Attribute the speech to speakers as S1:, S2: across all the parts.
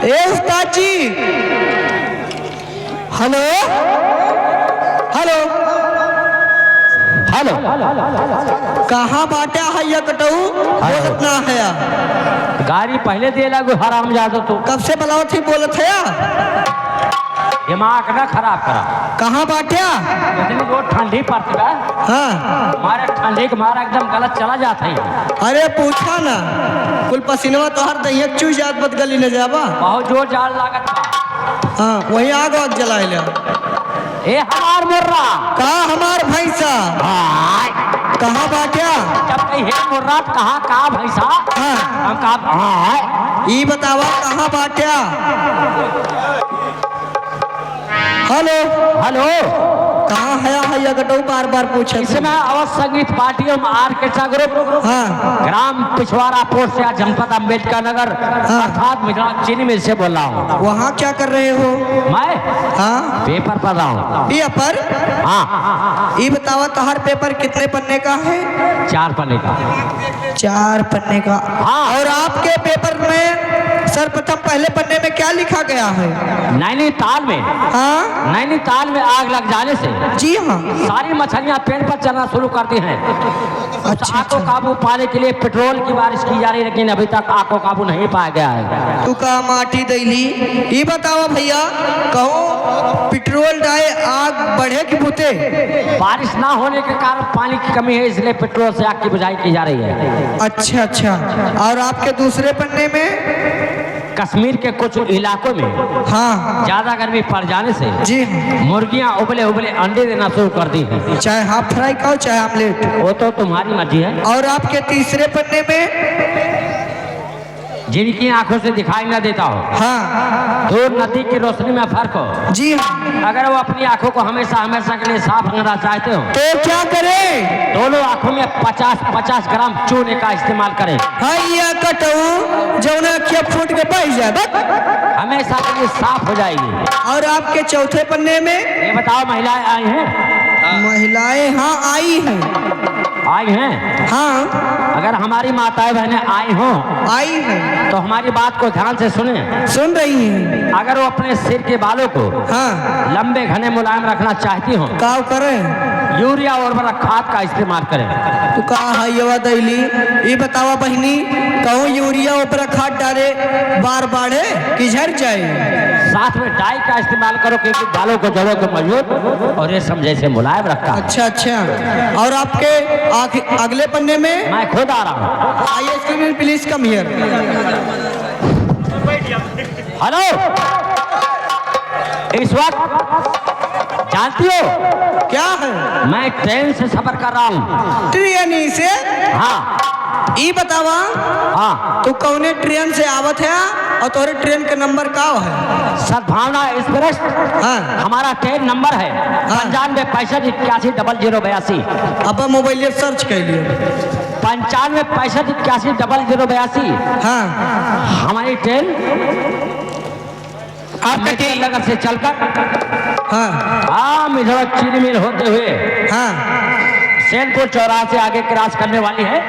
S1: ए उस्ताद जी, hello hello hello, कहाँ बाटा है ये कटऊ बोलत ना है?
S2: गाड़ी पहले दे लागू हराम जादो तो
S1: कब से बुलाओ थी बोलत है?
S2: दिमाग ना खराब करा।
S1: कहाँ बाटा?
S2: इतनी बहुत ठंडी पड़ती है।
S1: हाँ,
S2: हमारे ठंडी के मारा एकदम गलत चला जाता है।
S1: अरे पूछा ना, कुल पसीनवा तो हर दहिया चू जात बद गली न जाबा।
S2: बहुत जोर जाल लागत बा।
S1: हाँ, वही आग आग जलाइला।
S2: ए हमार मुर्रा
S1: कहाँ हमार भैंसा? कहाँ बाटा?
S2: जब कहीं है मुर्रा कहाँ कहाँ भैंसा?
S1: हाँ,
S2: हम कहाँ
S1: ई बतावा कहाँ बाटा? हेलो
S2: हेलो,
S1: कहाँ है ये कटऊ बार बार पूछे?
S2: इसमें अवध संगीत पार्टी एवं आर्केस्ट्रा ग्रुप,
S1: हाँ,
S2: ग्राम पिछवाड़ा पोस्ट या जनपद अम्बेडकर नगर अर्थात मिथिला चीनी में से बोल रहा हूँ।
S1: वहाँ क्या कर रहे हो?
S2: मैं
S1: हाँ,
S2: पेपर पढ़ रहा हूँ।
S1: पेपर?
S2: हाँ,
S1: ये बतावा तोहर पेपर कितने पन्ने का है?
S2: 4 पन्ने का।
S1: 4 पन्ने का।
S2: हाँ।
S1: और आपके पेपर में सर्वप्रथम पहले पन्ने में क्या लिखा गया है?
S2: नैनीताल में,
S1: हाँ,
S2: नैनीताल में आग लग जाने से
S1: जी हाँ,
S2: सारी मछलियां पेड़ पर चलना शुरू करती हैं।
S1: अच्छा,
S2: आग को काबू पाने के लिए पेट्रोल की बारिश की जा रही है, लेकिन अभी तक आग को काबू नहीं पाया गया है।
S1: तू का माटी दैली? ये बतावा भैया, कहो पेट्रोल डाले आग बढ़े कि बुते?
S2: बारिश ना होने के कारण पानी की कमी है, इसलिए पेट्रोल से आग की बुझाई की जा रही है।
S1: अच्छा अच्छा। और आपके दूसरे पन्ने में?
S2: कश्मीर के कुछ इलाकों में
S1: हाँ,
S2: ज्यादा गर्मी पड़ जाने से
S1: जी हाँ,
S2: मुर्गियां उबले उबले अंडे देना शुरू कर दी हैं।
S1: चाहे हाफ फ्राई खाओ चाहे आमलेट।
S2: वो तो तुम्हारी मर्जी है।
S1: और आपके तीसरे पन्ने में?
S2: जिनकी आंखों से दिखाई न देता हो,
S1: हाँ,
S2: दूर नदी की रोशनी में फर्क हो,
S1: जी हाँ,
S2: अगर वो अपनी आंखों को हमेशा हमेशा के लिए साफ रखना चाहते हो
S1: तो क्या करें?
S2: दोनों आंखों में 50-50 ग्राम चूने का इस्तेमाल करें।
S1: हैया कटऊ जौना क्या फूट के बह जाए बस।
S2: हमेशा के लिए साफ हो जाएगी।
S1: और आपके चौथे पन्ने में?
S2: ये बताओ, महिलाएं आई हैं?
S1: महिलाएं हाँ आई हैं।
S2: आई हैं?
S1: हाँ,
S2: अगर हमारी माताएं बहनें आई हों
S1: आई हैं।
S2: तो हमारी बात को ध्यान से सुने।
S1: सुन रही हैं?
S2: अगर वो अपने सिर के बालों को
S1: हाँ,
S2: लंबे घने मुलायम रखना चाहती हो,
S1: काव करें?
S2: यूरिया और उर्वरक खाद का इस्तेमाल करें।
S1: तू कहा है ये दैली? ये बतावा बहनी, कहूँ यूरिया ऊपर खाद डाले बार बाढ़े कि झड़ जाए?
S2: साथ में डाई का इस्तेमाल करो, क्योंकि बालों को जड़ों को मजबूत और रेशम जैसे मुलायम रखता है।
S1: अच्छा अच्छा। और आपके अगले पन्ने में?
S2: मैं खुद आ रहा हूँ।
S1: आइए प्लीज कम हियर।
S2: हेलो, इस वक्त जानती हो
S1: क्या है?
S2: मैं ट्रेन से सफर कर रहा हूँ।
S1: ट्रेन से?
S2: हाँ
S1: ई बतावा,
S2: हाँ,
S1: तू कौने ट्रेन से आवत है और तोरे ट्रेन का नंबर का है?
S2: सद्भावना एक्सप्रेस।
S1: हाँ,
S2: हमारा ट्रेन नंबर है
S1: हाँ।
S2: 9565810082।
S1: अब मोबाइल सर्च कर लियो।
S2: 9565810082।
S1: हाँ,
S2: हमारी ट्रेन आपके नगर से चलकर
S1: हाँ,
S2: मिधवा चीनी मिल होते हुए
S1: हाँ,
S2: सैनपुर चौराहा से आगे क्रॉस करने वाली है।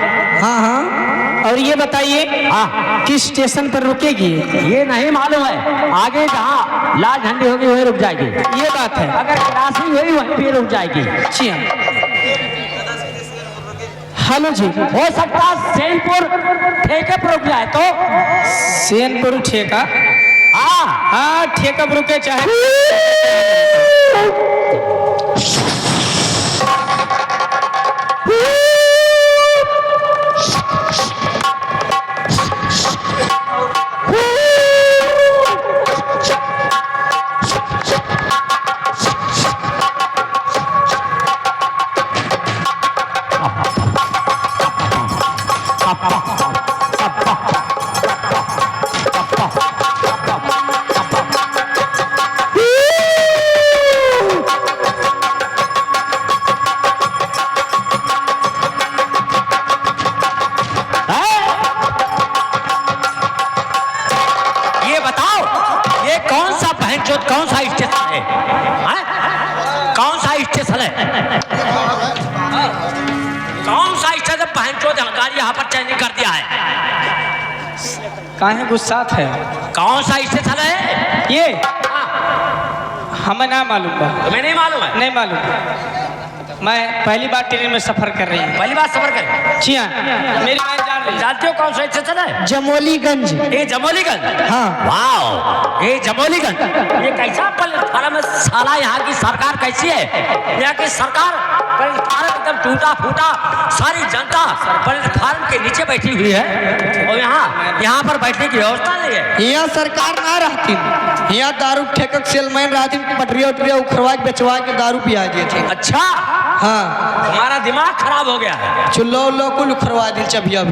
S1: हाँ, हाँ। और ये बताइए,
S2: हाँ,
S1: किस स्टेशन पर रुकेगी?
S2: ये नहीं मालूम है। आगे जहाँ लाल झंडी होगी वहीं रुक जाएगी।
S1: ये बात है।
S2: अगर क्रॉसिंग हुई वहीं भी रुक जाएगी।
S1: जी हाँ। हेलो जी,
S2: हो सकता है सैनपुर ठेके पर रुक जाए तो।
S1: सैनपुर ठेका?
S2: हाँ
S1: हाँ, ठेका पर रुके चाहे।
S2: कौन सा स्टेशन है? कौन सा स्टेशन है? कौन सा स्टेशन? बहन चोद गाड़ी यहाँ पर चेंजिंग कर दिया है।
S3: काहे गुस्सा थे?
S2: कौन सा स्टेशन है
S3: ये
S2: हाँ,
S3: हमें ना मालूम बा।
S2: तुम्हें नहीं मालूम है?
S3: नहीं मालूम। मैं पहली बार ट्रेन में सफर कर रही हूँ।
S2: पहली बार सफर कर
S3: जी हाँ, मेरी बहन जान रही है।
S2: जानते हो कौन सा स्टेशन है?
S1: जमोलीगंज।
S2: ये जमोलीगंज।
S1: हाँ।
S2: वाओ, ये जमोलीगंज। ये कैसा प्लेटफार्म है साला? यहाँ की सरकार कैसी है? यहाँ की सरकार प्लेटफार्म एकदम टूटा फूटा, सारी जनता प्लेटफार्म के नीचे बैठी हुई है और यहाँ पर बैठने की व्यवस्था नहीं है।
S1: यहाँ सरकार ना रहती, यहाँ दारू ठेकक सेलमैन रहती, पटरिया उटरिया उखड़वा के बेचवा के दारू पिया देते।
S2: अच्छा,
S1: हाँ,
S2: हमारा दिमाग खराब हो गया है।
S1: चुल्लो उल्लो कुल उखड़वा दी चबिया भी।